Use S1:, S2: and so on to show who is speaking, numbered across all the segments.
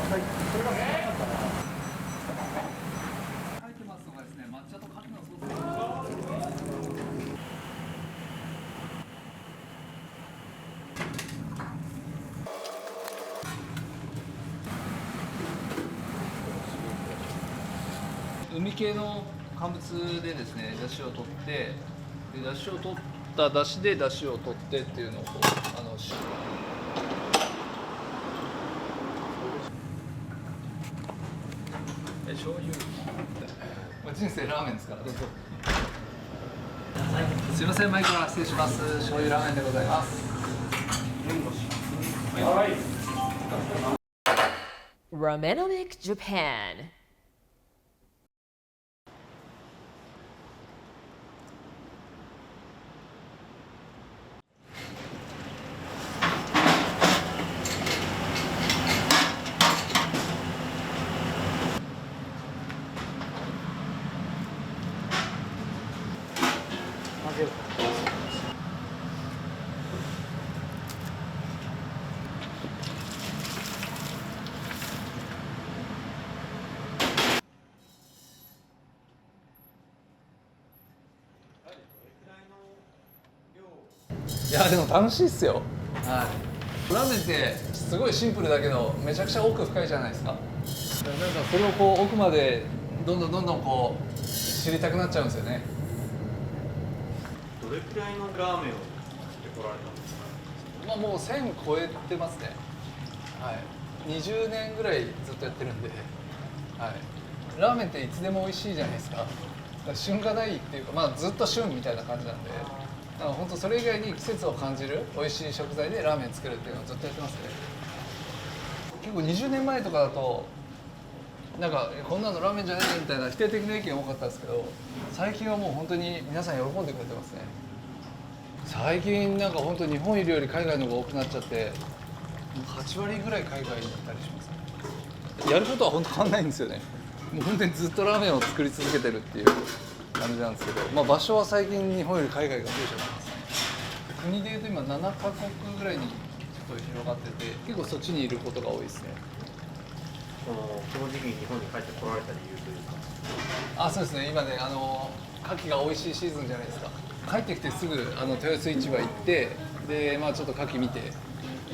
S1: それが入ってますのがですね、抹茶と牡蠣のソース。海系の乾物でですね、出汁を取って、で出汁を取った出汁で出汁を取ってっていうのをこう醤油。人生ラーメンですから。どうぞ。すいません、前から失礼します。醤油ラーメンでございます。はい。
S2: Romanomic Japan.
S1: Valeu. いやでも楽しいっすよ。はい。ラーメンってすごいシンプルだけどめちゃくちゃ奥深いじゃないですか。なんかそれをこう奥までどんどんこう知りたくなっちゃうんですよね。
S3: どれくらいのラーメンを作ってこられたんですか？
S1: まあもう1000超えてますね。はい。20年ぐらいずっとやってるんで、はい。ラーメンっていつでも美味しいじゃないですか。だから旬がないっていうか、まあずっと旬みたいな感じなんで、だから本当それ以外に季節を感じる美味しい食材でラーメン作るっていうのをずっとやってますね。結構20年前とかだとなんかこんなのラーメンじゃないみたいな否定的な意見が多かったんですけど、最近はもう本当に皆さん喜んでくれてますね。最近なんか本当日本いるより海外の方が多くなっちゃって、8割ぐらい海外に行ったりしますね。やることは本当変わんないんですよね。もう本当にずっとラーメンを作り続けてるっていう感じなんですけど、まあ、場所は最近日本より海外が増えちゃってますね。国でいうと今7カ国ぐらいにちょっと広がってて、結構そっちにいることが多いですね。
S3: この時期に日本に帰ってこられた理由というか。
S1: あ、そうですね。今ね、牡蠣が美味しいシーズンじゃないですか。帰ってきてすぐ豊洲市場行って、でまあちょっと牡蠣見て、い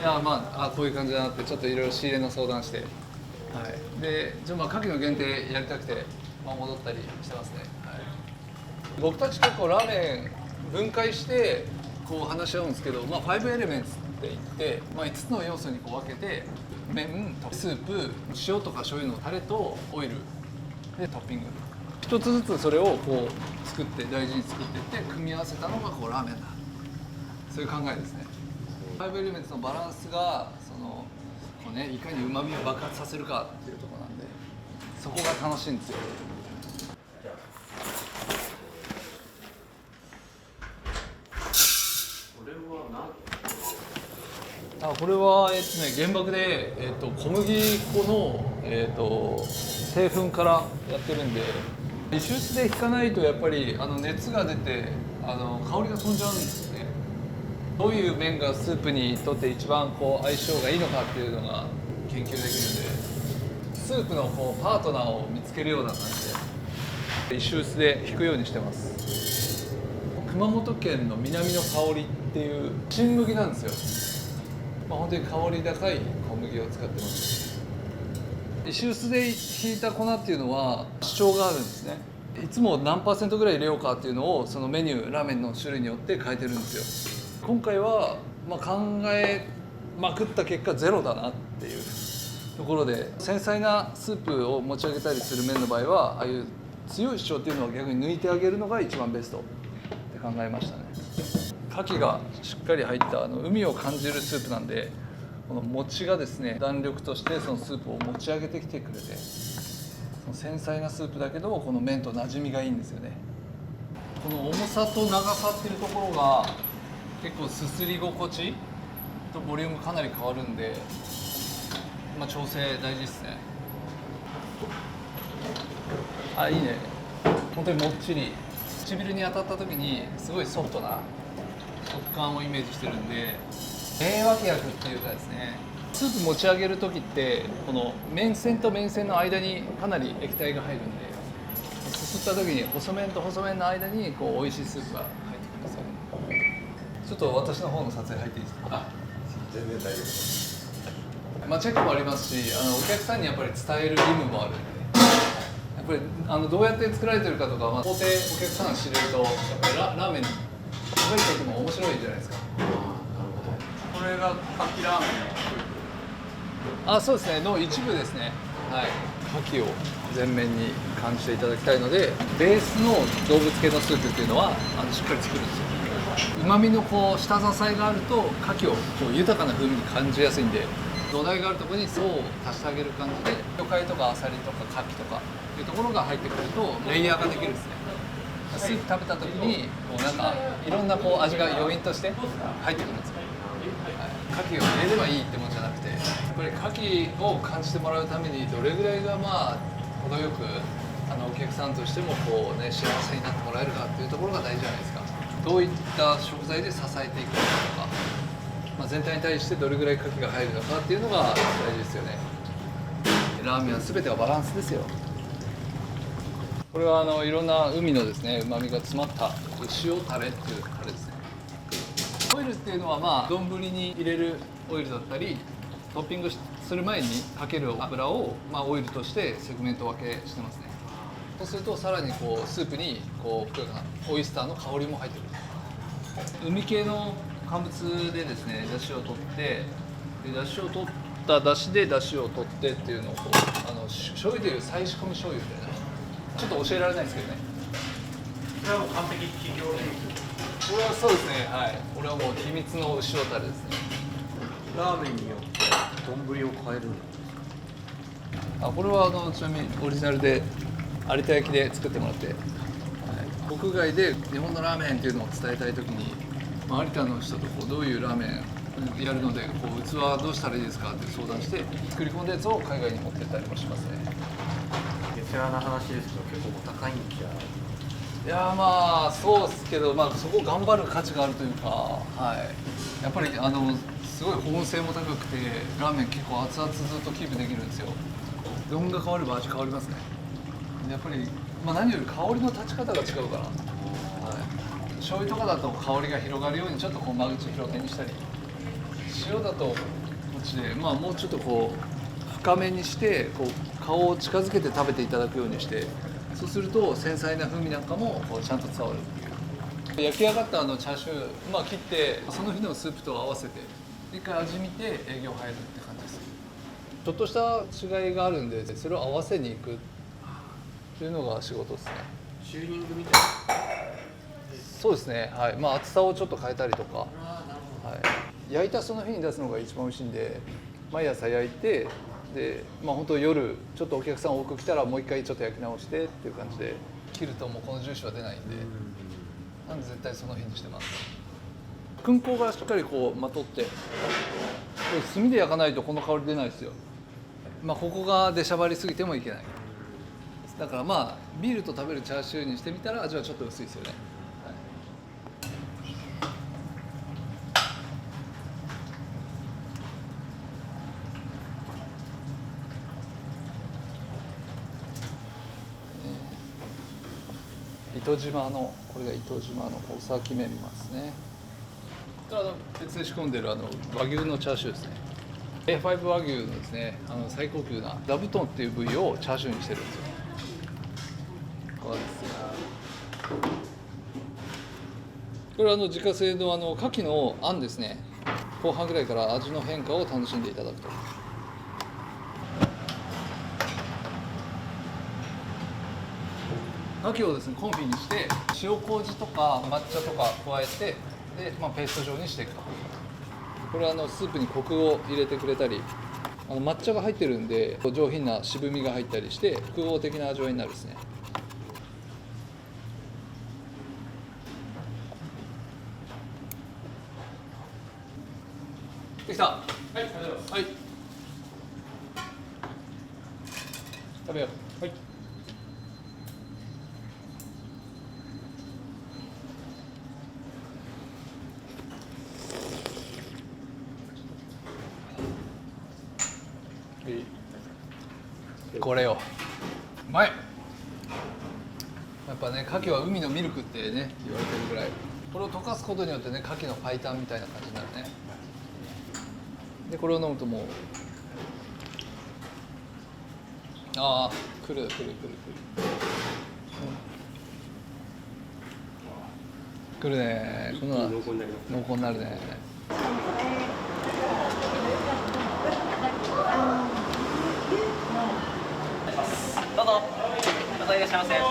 S1: やまあこういう感じだなってちょっといろいろ仕入れの相談して、はい。でまあ牡蠣の限定やりたくて、まあ、戻ったりしてますね。はい。僕たち結構ラーメン分解してこう話し合うんですけど、まあ5エレメンツって言って、まあ5つの要素にこう分けて、麺とスープ、塩とか醤油のタレとオイルでトッピング。一つずつそれをこう作って大事に作っていって組み合わせたのがこうラーメンだ。そういう考えですね。5エレメンツのバランスがこうね、いかに旨味を爆発させるかっていうところなんで、そこが楽しいんですよ。これは原爆で、小麦粉の、製粉からやってるんで、石臼でひかないとやっぱり熱が出て香りが飛んじゃうんですよね。どういう麺がスープにとって一番こう相性がいいのかっていうのが研究できるんで、スープのこうパートナーを見つけるような感じで石臼でひくようにしてます。熊本県の南の香りっていう新麦なんですよ。まあ、本当に香り高い小麦を使ってます。石臼でひいた粉っていうのは主張があるんですね。いつも何%ぐらい入れようかっていうのをそのメニュー、ラーメンの種類によって変えてるんですよ。今回はまあ考えまくった結果ゼロだなっていうところで、繊細なスープを持ち上げたりする麺の場合はああいう強い主張っていうのを逆に抜いてあげるのが一番ベストって考えましたね。牡蠣がしっかり入った海を感じるスープなんで、この餅がですね弾力としてそのスープを持ち上げてきてくれて、その繊細なスープだけどこの麺と馴染みがいいんですよね。この重さと長さっていうところが結構すすり心地とボリュームかなり変わるんで、まあ、調整大事ですね。あ、いいね。本当にもっちり、唇に当たった時にすごいソフトな食感をイメージしてるんで、名脇役っていうかですね、スープ持ち上げる時ってこの麺線と麺線の間にかなり液体が入るんですすった時に細麺と細麺の間にこう美味しいスープが入ってくるんですよね。ちょっと私の方の撮影入っていいですか？
S3: あ、全然大丈夫です。
S1: まあ、チェックもありますし、お客さんにやっぱり伝える義務もあるんで、やっぱりどうやって作られてるかとか、まあ、工程お客さん知れるとやっぱりラーメン食べる時も面白いじゃないですか。
S3: これがかきラーメン
S1: あ、そうですね、の一部ですね。はい、牡蠣を全面に感じていただきたいので、ベースの動物系のスープっていうのはしっかり作るんですよ。旨味のこう下支えがあると牡蠣をこう豊かな風味に感じやすいんで、土台があるところに層を足してあげる感じで、魚介とかアサリとか牡蠣とかいうところが入ってくるとレイヤーができるんですね。スープ食べた時にこうなんかいろんなこう味が余韻として入ってくるんですよ。牡蠣を入れればいいってもんじゃなくて、やっぱり牡蠣を感じてもらうためにどれぐらいがまあ程よくお客さんとしてもこうね幸せになってもらえるかっていうところが大事じゃないですか。どういった食材で支えていくのかとか、まあ、全体に対してどれぐらい牡蠣が入るのかっていうのが大事ですよね。ラーメンは全てはバランスですよ。これはいろんな海のですね旨味が詰まった塩タレっていうタレですね。オイルっていうのはまあ丼に入れるオイルだったりトッピングする前にかける油をまあオイルとしてセグメント分けしてますね。そうするとさらにこうスープにこうふくよかなオイスターの香りも入ってくる。海系の乾物でですね出汁を取って、で出汁を取った出汁で出汁を取ってっていうのをこう醤油でいう再仕込み醤油みたいな、ちょっと教えられないですけどね。
S3: これはもう完璧企業秘密。
S1: これはそうですね、はい、これはもう秘密の塩タレですね。
S3: ラーメンによって丼を変えるんだ。
S1: これはちなみにオリジナルで有田焼で作ってもらって、はい、国外で日本のラーメンっていうのを伝えたい時に、まあ、有田の人とこうどういうラーメンやるのでこう器はどうしたらいいですかって相談して作り込んだやつを海外に持ってったりもしますね。
S3: 世話な話ですけど結構お高いんじゃ。
S1: いやまあそうですけど、まあ、そこを頑張る価値があるというか、はい、やっぱりすごい保温性も高くてラーメン結構熱々ずっとキープできるんですよ。丼が変われば味変わりますね。やっぱり、まあ、何より香りの立ち方が違うから、はい、醤油とかだと香りが広がるようにちょっとこう間口広めにしたり、塩だとこっちで、まあ、もうちょっとこう深めにしてこう顔を近づけて食べていただくようにして、そうすると繊細な風味なんかもこうちゃんと伝わるっていう。焼き上がったチャーシュー、まあ、切ってその日のスープと合わせて一回味見て営業入るって感じです。ちょっとした違いがあるんでそれを合わせにいくっていうのが仕事ですね。
S3: チューニングみたいな。
S1: そうですね、はい、まあ厚さをちょっと変えたりとか、はい、焼いたその日に出すのが一番美味しいんで、毎朝焼いて、でまあ本当夜ちょっとお客さん多く来たらもう一回ちょっと焼き直してっていう感じで切るともうこの重視は出ないんで、なんで絶対その日にしてます。燻香がしっかりこうまとって、これ炭で焼かないとこの香り出ないですよ。まあここが出しゃばりすぎてもいけない。だからまあビールと食べるチャーシューにしてみたら味はちょっと薄いですよね。糸島のこれが糸島のお先メンマですね。別で仕込んでる和牛のチャーシューですね。A5 和牛のですね最高級な座布団っていう部位をチャーシューにしてるんですよ。これですね。これは自家製の牡蠣のあんですね。後半ぐらいから味の変化を楽しんでいただくと。牡蠣をですねコンフィにして塩麹とか抹茶とか加えてで、まあ、ペースト状にしていくと。これはスープにコクを入れてくれたり抹茶が入ってるんで上品な渋みが入ったりして複合的な味わいになるですね。できた。はい、ありがとうございます。はい。食べよう。はい。これよ、うまい。やっぱね、牡蠣は海のミルクってね言われてるぐらい、これを溶かすことによってね、牡蠣の白湯みたいな感じになるね。でこれを飲むともう、ああ、くるくるくるくる、くるね。この
S3: 濃厚になります。
S1: 濃厚になるね。
S4: どうぞ。どうぞいらっしゃいませ。どう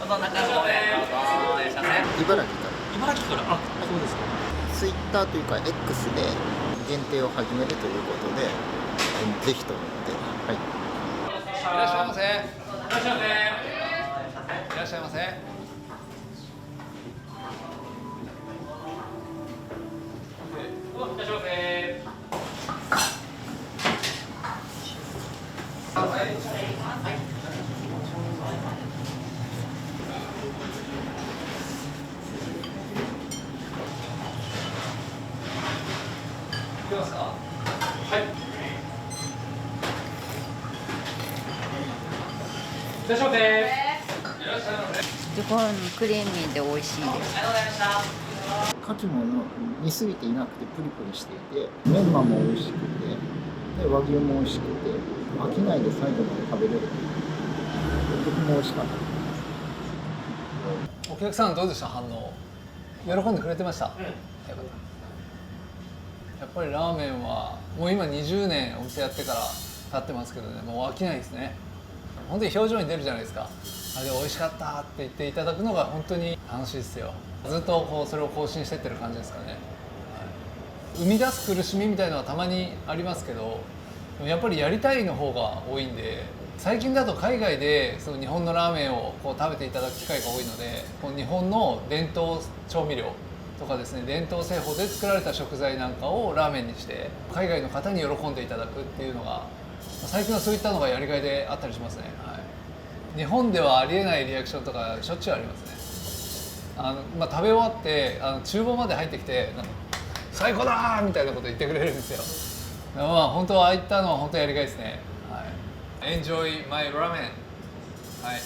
S4: ぞ中の方へ。どうぞいらっしゃいませ。
S5: 茨城から
S4: 茨城から。あ、そうですか。
S5: ツイッターというか X で限定を始めるということで、ぜひと思って、はい。
S1: いらっしゃいませ。いらっしゃいませ。いらっしゃいませ。
S4: いらっしゃいませ。
S1: いけますか。
S4: はい。いらっしゃいませ。いらっしゃいませ。
S6: すごいクリーミーで美味しいです。
S4: ありがとうございました。
S5: 牡蠣も煮すぎていなくてプリプリしていて、メンマも美味しくて、で和牛も美味しくて、飽きないで最後まで食べれる。とても美味しかったです。
S1: お客さんどうでした、反応。喜んでくれてました。よかった。やっぱりラーメンはもう今20年お店やってから経ってますけどね、もう飽きないですね。本当に表情に出るじゃないですか。あれ美味しかったって言っていただくのが本当に楽しいですよ。ずっとこうそれを更新してってる感じですかね。はい、生み出す苦しみみたいなのはたまにありますけど、でもやっぱりやりたいの方が多いんで、最近だと海外でその日本のラーメンをこう食べていただく機会が多いので、この日本の伝統調味料とかですね、伝統製法で作られた食材なんかをラーメンにして海外の方に喜んでいただくっていうのが、最近はそういったのがやりがいであったりしますね。はい、日本ではありえないリアクションとかしょっちゅうありますね。食べ終わって厨房まで入ってきてなんか最高だーみたいなこと言ってくれるんですよ。本当はああいったのは本当にやりがいですね。はい、Enjoy my ramen。はい。